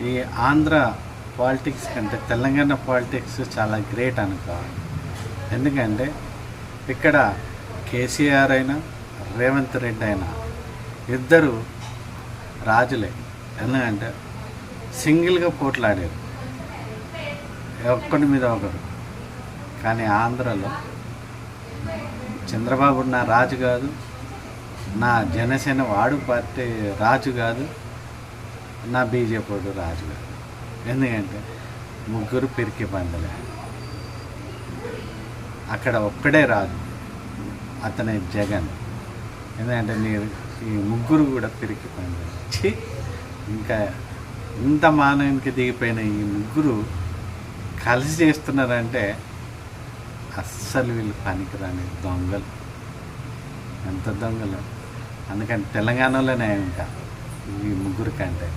ఈ ఆంధ్ర పాలిటిక్స్ కంటే తెలంగాణ పాలిటిక్స్ చాలా గ్రేట్ అనుకోవాలి. ఎందుకంటే ఇక్కడ కేసీఆర్ అయినా రేవంత్ రెడ్డి అయినా ఇద్దరు రాజులే. ఎందుకంటే సింగిల్గా పోట్లాడారు ఒక్కడి మీద ఒకరు. కానీ ఆంధ్రలో చంద్రబాబు నా రాజు కాదు, నా జనసేన వాడు పార్టీ రాజు కాదు, నా బీజేపీ వాడు రాజు కాదు. ఎందుకంటే ముగ్గురు పిరికి పందలే. అక్కడ ఒక్కడే రాజు, అతనే జగన్. ఎందుకంటే ఈ ముగ్గురు కూడా పిరికి పందలే. ఇంకా ఇంత మానవునికి దిగిపోయిన ఈ ముగ్గురు కలిసి చేస్తున్నారంటే అస్సలు వీళ్ళు పనికిరాని దొంగలు. ఎంత దొంగలు! అందుకని తెలంగాణలోనే ఇంకా ఈ ముగ్గురు కంటే